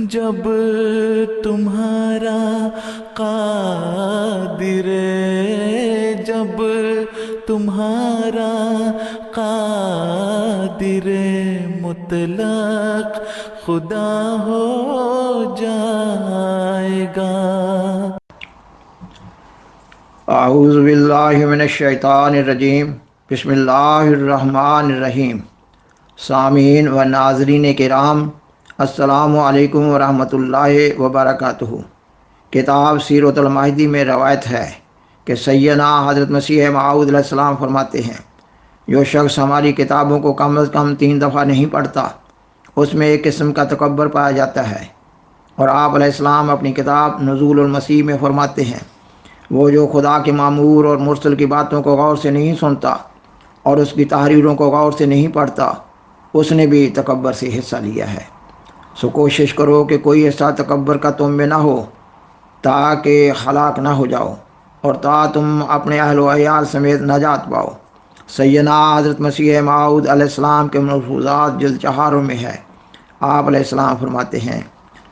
جب تمہارا قادر، جب تمہارا قادر مطلق خدا ہو جائے گا۔ اعوذ باللہ من الشیطان الرجیم، بسم اللہ الرحمن الرحیم۔ سامعین و ناظرین کرام، السلام علیکم ورحمۃ اللہ وبرکاتہ۔ کتاب سیرۃ المہدی میں روایت ہے کہ سیدنا حضرت مسیح موعود علیہ السلام فرماتے ہیں، جو شخص ہماری کتابوں کو کم از کم 3 دفعہ نہیں پڑھتا، اس میں ایک قسم کا تکبر پایا جاتا ہے۔ اور آپ علیہ السلام اپنی کتاب نزول المسیح میں فرماتے ہیں، وہ جو خدا کے مامور اور مرسل کی باتوں کو غور سے نہیں سنتا اور اس کی تحریروں کو غور سے نہیں پڑھتا، اس نے بھی تکبر سے حصہ لیا ہے۔ سو کوشش کرو کہ کوئی ایسا تکبر کا تم میں نہ ہو تاکہ ہلاک نہ ہو جاؤ اور تم اپنے اہل و عیال سمیت نجات پاؤ۔ سیدنا حضرت مسیح موعود علیہ السلام کے ملفوظات جلد 4 میں ہے۔ آپ علیہ السلام فرماتے ہیں،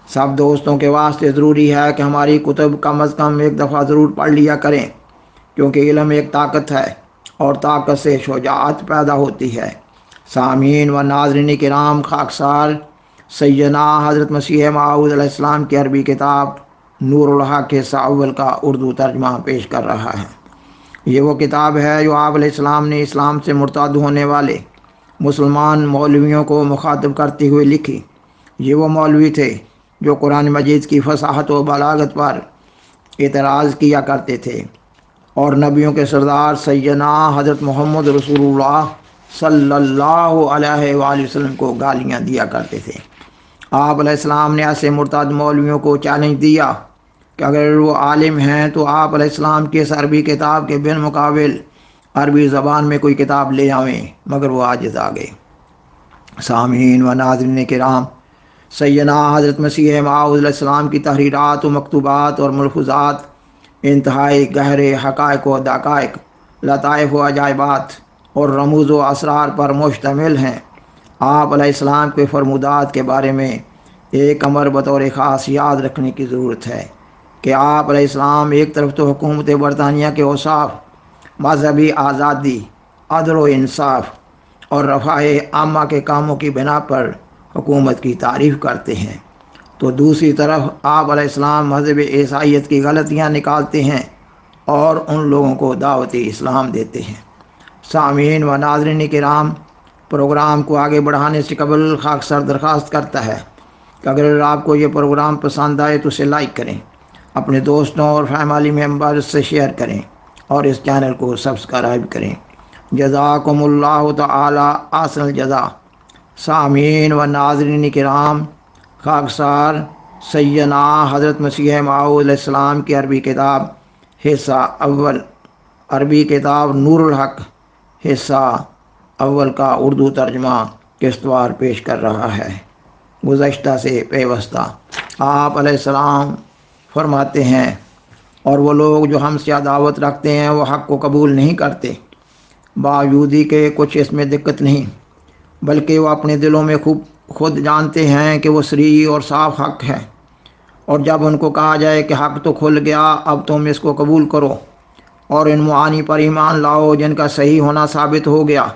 سب دوستوں کے واسطے ضروری ہے کہ ہماری کتب کم از کم 1 دفعہ ضرور پڑھ لیا کریں، کیونکہ علم ایک طاقت ہے اور طاقت سے شجاعت پیدا ہوتی ہے۔ سامعین و ناظرین کرام، خاکسار سیدنا حضرت مسیح موعود علیہ السلام کی عربی کتاب نور الحق حصہ اول کا اردو ترجمہ پیش کر رہا ہے۔ یہ وہ کتاب ہے جو آپ علیہ السلام نے اسلام سے مرتد ہونے والے مسلمان مولویوں کو مخاطب کرتے ہوئے لکھی۔ یہ وہ مولوی تھے جو قرآن مجید کی فصاحت و بلاغت پر اعتراض کیا کرتے تھے اور نبیوں کے سردار سیدنا حضرت محمد رسول اللہ صلی اللہ علیہ وآلہ وسلم کو گالیاں دیا کرتے تھے۔ آپ علیہ السلام نے ایسے مرتد مولویوں کو چیلنج دیا کہ اگر وہ عالم ہیں تو آپ علیہ السلام کی اس عربی کتاب کے بالمقابل عربی زبان میں کوئی کتاب لے آویں، مگر وہ عاجز آ گئے۔ سامعین و ناظرین کرام، سیدنا حضرت مسیح موعود علیہ السلام کی تحریرات و مکتوبات اور ملفوظات انتہائی گہرے حقائق و دقائق، لطائف و عجائبات اور رموز و اسرار پر مشتمل ہیں۔ آپ علیہ السلام کے فرمودات کے بارے میں ایک امر بطور خاص یاد رکھنے کی ضرورت ہے کہ آپ علیہ السلام ایک طرف تو حکومت برطانیہ کے اوصاف، مذہبی آزادی، عدل و انصاف اور رفاہ عامہ کے کاموں کی بنا پر حکومت کی تعریف کرتے ہیں، تو دوسری طرف آپ علیہ السلام مذہب عیسائیت کی غلطیاں نکالتے ہیں اور ان لوگوں کو دعوت اسلام دیتے ہیں۔ سامعین و ناظرین کرام، پروگرام کو آگے بڑھانے سے قبل خاکسار درخواست کرتا ہے کہ اگر آپ کو یہ پروگرام پسند آئے تو اسے لائک کریں، اپنے دوستوں اور فیملی ممبرز سے شیئر کریں اور اس چینل کو سبسکرائب کریں۔ جزاکم اللہ تعالی احسن الجزا۔ سامعین و ناظرین کرام، خاکسار سیدنا حضرت مسیح موعود علیہ السلام کی عربی کتاب حصہ اول، عربی کتاب نور الحق حصہ اول کا اردو ترجمہ قسطوار پیش کر رہا ہے۔ گزشتہ سے پیوستہ آپ علیہ السلام فرماتے ہیں، اور وہ لوگ جو ہم سے عداوت رکھتے ہیں وہ حق کو قبول نہیں کرتے، باوجود ہی کہ کچھ اس میں دقت نہیں، بلکہ وہ اپنے دلوں میں خود جانتے ہیں کہ وہ صریح اور صاف حق ہے، اور جب ان کو کہا جائے کہ حق تو کھل گیا، اب تم اس کو قبول کرو اور ان معانی پر ایمان لاؤ جن کا صحیح ہونا ثابت ہو گیا،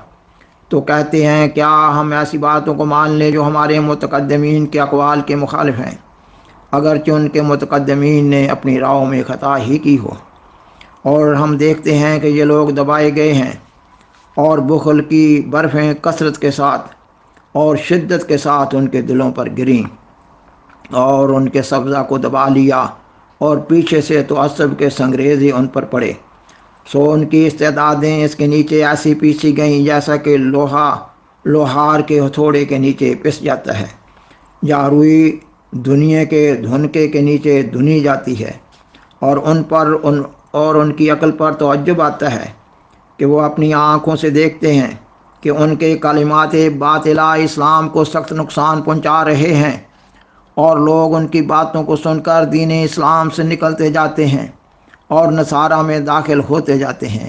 تو کہتے ہیں کیا ہم ایسی باتوں کو مان لیں جو ہمارے متقدمین کے اقوال کے مخالف ہیں، اگرچہ ان کے متقدمین نے اپنی راہوں میں خطا ہی کی ہو۔ اور ہم دیکھتے ہیں کہ یہ لوگ دبائے گئے ہیں اور بخل کی برفیں کثرت کے ساتھ اور شدت کے ساتھ ان کے دلوں پر گریں اور ان کے سبزہ کو دبا لیا، اور پیچھے سے تعصب کے سنگریزے ان پر پڑے، سو ان کی استعدادیں اس کے نیچے ایسی پیسی گئیں جیسا کہ لوہار کے ہتھوڑے کے نیچے پس جاتا ہے، یا روئی دنیا کے دھنکے کے نیچے دھنی جاتی ہے، اور ان کی عقل پر تعجب آتا ہے کہ وہ اپنی آنکھوں سے دیکھتے ہیں کہ ان کے کلمات باطلہ اسلام کو سخت نقصان پہنچا رہے ہیں، اور لوگ ان کی باتوں کو سن کر دین اسلام سے نکلتے جاتے ہیں اور نصارہ میں داخل ہوتے جاتے ہیں،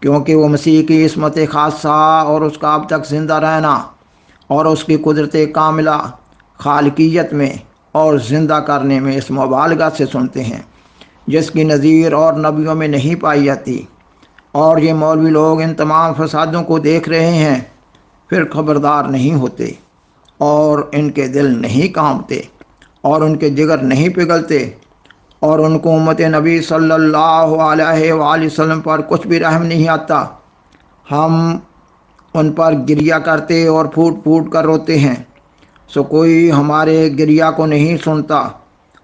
کیونکہ وہ مسیح کی عصمت خاصہ اور اس کا اب تک زندہ رہنا اور اس کی قدرت کاملہ خالقیت میں اور زندہ کرنے میں اس مبالغہ سے سنتے ہیں جس کی نظیر اور نبیوں میں نہیں پائی جاتی، اور یہ مولوی لوگ ان تمام فسادوں کو دیکھ رہے ہیں، پھر خبردار نہیں ہوتے، اور ان کے دل نہیں کانپتے، اور ان کے جگر نہیں پگھلتے، اور ان کو امت نبی صلی اللہ علیہ وآلہ وسلم پر کچھ بھی رحم نہیں آتا۔ ہم ان پر گریہ کرتے اور پھوٹ پھوٹ کر روتے ہیں، سو کوئی ہمارے گریہ کو نہیں سنتا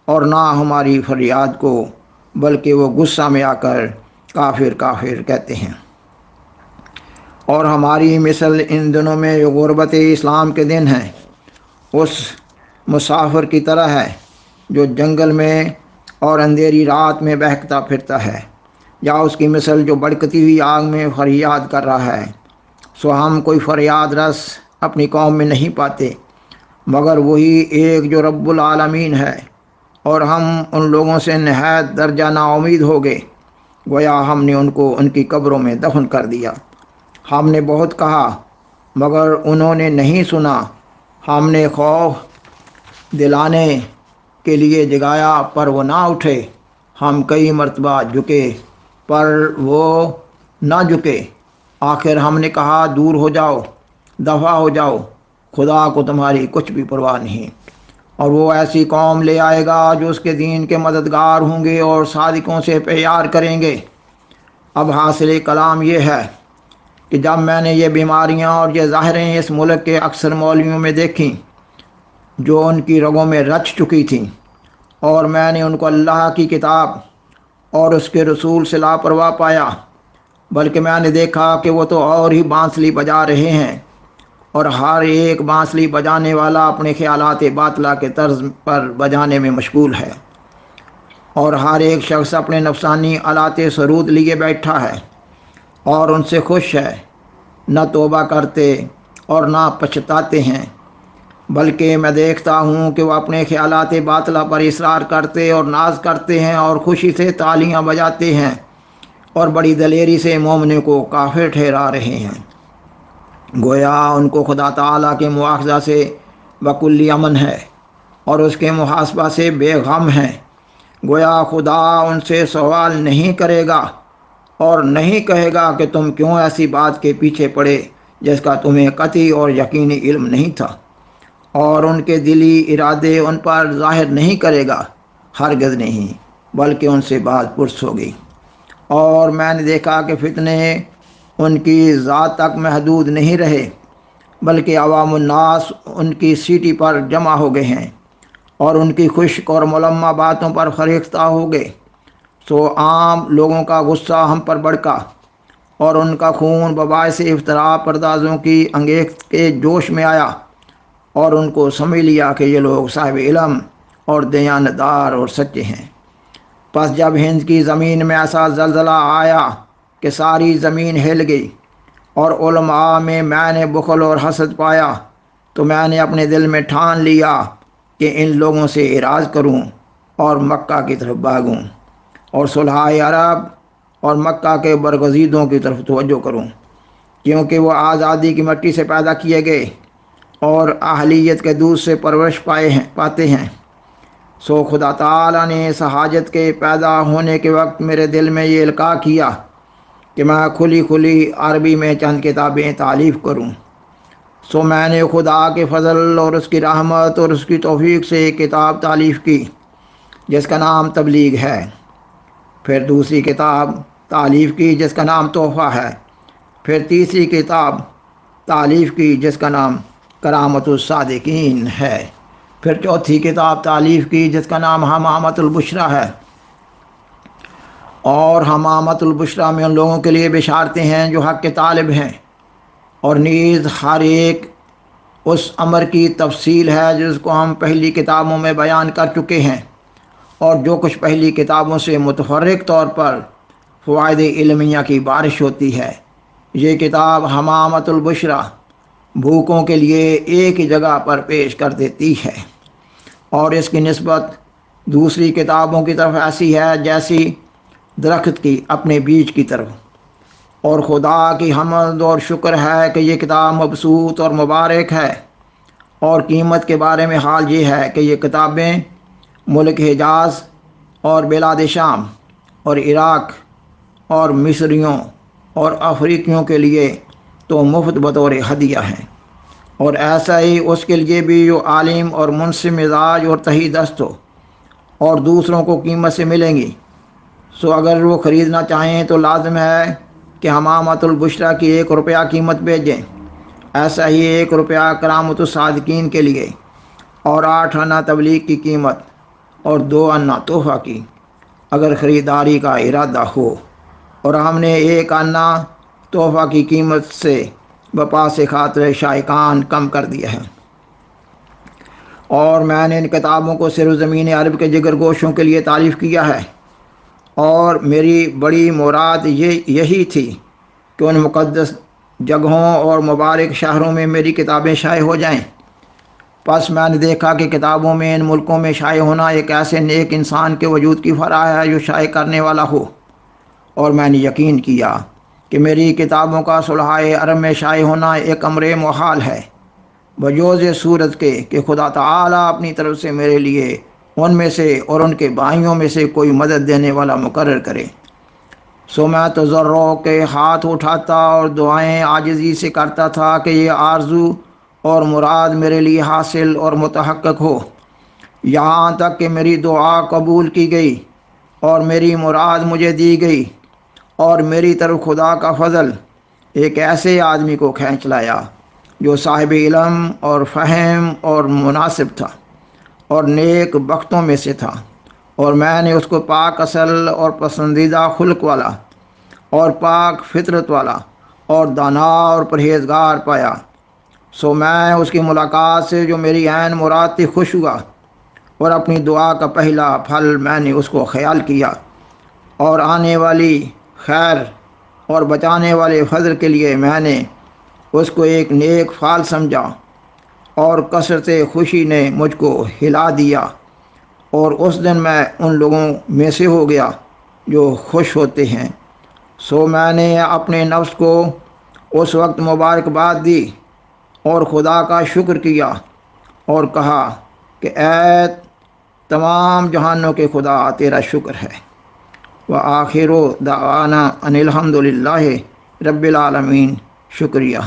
اور نہ ہماری فریاد کو، بلکہ وہ غصہ میں آ کر کافر کافر کہتے ہیں۔ اور ہماری مثل ان دنوں میں غربت اسلام کے دن ہیں، اس مسافر کی طرح ہے جو جنگل میں اور اندھیری رات میں بہکتا پھرتا ہے، یا اس کی مثل جو بھڑکتی ہوئی آگ میں فریاد کر رہا ہے۔ سو ہم کوئی فریاد رس اپنی قوم میں نہیں پاتے مگر وہی ایک جو رب العالمین ہے، اور ہم ان لوگوں سے نہایت درجہ نا امید ہو گئے، گویا ہم نے ان کو ان کی قبروں میں دفن کر دیا۔ ہم نے بہت کہا مگر انہوں نے نہیں سنا، ہم نے خوف دلانے کے لیے جگایا پر وہ نہ اٹھے، ہم کئی مرتبہ جھکے پر وہ نہ جھکے، آخر ہم نے کہا دور ہو جاؤ، دفع ہو جاؤ، خدا کو تمہاری کچھ بھی پرواہ نہیں۔ اور وہ ایسی قوم لے آئے گا جو اس کے دین کے مددگار ہوں گے اور صادقوں سے پیار کریں گے۔ اب حاصل کلام یہ ہے کہ جب میں نے یہ بیماریاں اور یہ ظاہریں اس ملک کے اکثر مولویوں میں دیکھیں جو ان کی رگوں میں رچ چکی تھیں، اور میں نے ان کو اللہ کی کتاب اور اس کے رسول سے لاپرواہ پایا، بلکہ میں نے دیکھا کہ وہ تو اور ہی بانسلی بجا رہے ہیں، اور ہر ایک بانسلی بجانے والا اپنے خیالات باطلہ کے طرز پر بجانے میں مشغول ہے، اور ہر ایک شخص اپنے نفسانی آلات سرود لیے بیٹھا ہے اور ان سے خوش ہے، نہ توبہ کرتے اور نہ پچھتاتے ہیں، بلکہ میں دیکھتا ہوں کہ وہ اپنے خیالات باطلہ پر اصرار کرتے اور ناز کرتے ہیں اور خوشی سے تالیاں بجاتے ہیں اور بڑی دلیری سے مومنوں کو کافر ٹھہرا رہے ہیں، گویا ان کو خدا تعالیٰ کے مواخذہ سے بکلی امن ہے اور اس کے محاسبہ سے بے غم ہیں۔ گویا خدا ان سے سوال نہیں کرے گا اور نہیں کہے گا کہ تم کیوں ایسی بات کے پیچھے پڑے جس کا تمہیں قطعی اور یقینی علم نہیں تھا، اور ان کے دلی ارادے ان پر ظاہر نہیں کرے گا، ہرگز نہیں، بلکہ ان سے بات پرس ہوگی۔ اور میں نے دیکھا کہ فتنے ان کی ذات تک محدود نہیں رہے، بلکہ عوام الناس ان کی سیٹی پر جمع ہو گئے ہیں اور ان کی خشک اور ملمہ باتوں پر فریفتہ ہو گئے۔ سو عام لوگوں کا غصہ ہم پر بڑھکا اور ان کا خون بباعث افتراء پردازوں کی انگیخت کے جوش میں آیا، اور ان کو سمجھ لیا کہ یہ لوگ صاحب علم اور دیانتدار اور سچے ہیں۔ پس جب ہند کی زمین میں ایسا زلزلہ آیا کہ ساری زمین ہل گئی اور علماء میں نے بخل اور حسد پایا، تو میں نے اپنے دل میں ٹھان لیا کہ ان لوگوں سے اعراض کروں اور مکہ کی طرف بھاگوں اور صلح عرب اور مکہ کے برگزیدوں کی طرف توجہ کروں، کیونکہ وہ آزادی کی مٹی سے پیدا کیے گئے اور اہلیت کے دودھ سے پرورش پاتے ہیں۔ سو خدا تعالیٰ نے اس حاجت کے پیدا ہونے کے وقت میرے دل میں یہ القاء کیا کہ میں کھلی کھلی عربی میں چند کتابیں تالیف کروں۔ سو میں نے خدا کے فضل اور اس کی رحمت اور اس کی توفیق سے ایک کتاب تالیف کی جس کا نام تبلیغ ہے، پھر دوسری کتاب تالیف کی جس کا نام تحفہ ہے، پھر تیسری کتاب تالیف کی جس کا نام کرامت الصادقین ہے، پھر چوتھی کتاب تالیف کی جس کا نام حمامت البشریٰ ہے۔ اور حمامت البشریٰ میں ان لوگوں کے لیے بشارتیں ہیں جو حق کے طالب ہیں، اور نیز ہر ایک اس امر کی تفصیل ہے جس کو ہم پہلی کتابوں میں بیان کر چکے ہیں، اور جو کچھ پہلی کتابوں سے متفرق طور پر فوائد علمیہ کی بارش ہوتی ہے۔ یہ کتاب حمامت البشریٰ بھوکوں کے لیے ایک ہی جگہ پر پیش کر دیتی ہے، اور اس کی نسبت دوسری کتابوں کی طرف ایسی ہے جیسی درخت کی اپنے بیج کی طرف۔ اور خدا کی حمد اور شکر ہے کہ یہ کتاب مبسوط اور مبارک ہے، اور قیمت کے بارے میں حال یہ ہے کہ یہ کتابیں ملک حجاز اور بلاد شام اور عراق اور مصریوں اور افریقیوں کے لیے تو مفت بطور ہدیہ ہیں، اور ایسا ہی اس کے لیے بھی جو عالم اور منصف مزاج اور تہی دست ہو، اور دوسروں کو قیمت سے ملیں گی۔ سو اگر وہ خریدنا چاہیں تو لازم ہے کہ حمامۃ البشریٰ کی 1 روپیہ قیمت بھیجیں، ایسا ہی 1 روپیہ کرامۃ الصادقین کے لیے، اور 8 آنا تبلیغ کی قیمت اور 2 آنا تحفہ کی، اگر خریداری کا ارادہ ہو۔ اور ہم نے 1 آنا تحفہ کی قیمت سے بپا سے خاطر شائقان کم کر دیا ہے۔ اور میں نے ان کتابوں کو صرف زمین عرب کے جگر گوشوں کے لیے تالیف کیا ہے، اور میری بڑی مراد یہی تھی کہ ان مقدس جگہوں اور مبارک شہروں میں میری کتابیں شائع ہو جائیں۔ پس میں نے دیکھا کہ کتابوں میں ان ملکوں میں شائع ہونا ایک ایسے نیک انسان کے وجود کی فرح ہے جو شائع کرنے والا ہو، اور میں نے یقین کیا کہ میری کتابوں کا صلحۂ عرب میں شائع ہونا ایک امر محال ہے، بجوز صورت کے کہ خدا تعالیٰ اپنی طرف سے میرے لیے ان میں سے اور ان کے بھائیوں میں سے کوئی مدد دینے والا مقرر کرے۔ سو میں تضرع کے ہاتھ اٹھاتا اور دعائیں عاجزی سے کرتا تھا کہ یہ آرزو اور مراد میرے لیے حاصل اور متحقق ہو، یہاں تک کہ میری دعا قبول کی گئی اور میری مراد مجھے دی گئی، اور میری طرف خدا کا فضل ایک ایسے آدمی کو کھینچ لایا جو صاحب علم اور فہم اور مناسب تھا اور نیک بختوں میں سے تھا، اور میں نے اس کو پاک اصل اور پسندیدہ خلق والا اور پاک فطرت والا اور دانا اور پرہیزگار پایا۔ سو میں اس کی ملاقات سے جو میری عین مراد تھی خوش ہوا، اور اپنی دعا کا پہلا پھل میں نے اس کو خیال کیا، اور آنے والی خیر اور بچانے والے فضل کے لیے میں نے اس کو ایک نیک فعل سمجھا، اور کثرت خوشی نے مجھ کو ہلا دیا، اور اس دن میں ان لوگوں میں سے ہو گیا جو خوش ہوتے ہیں۔ سو میں نے اپنے نفس کو اس وقت مبارکباد دی اور خدا کا شکر کیا، اور کہا کہ اے تمام جہانوں کے خدا، تیرا شکر ہے۔ وآخر دعوانا ان الحمد للہ رب العالمین۔ شکریہ۔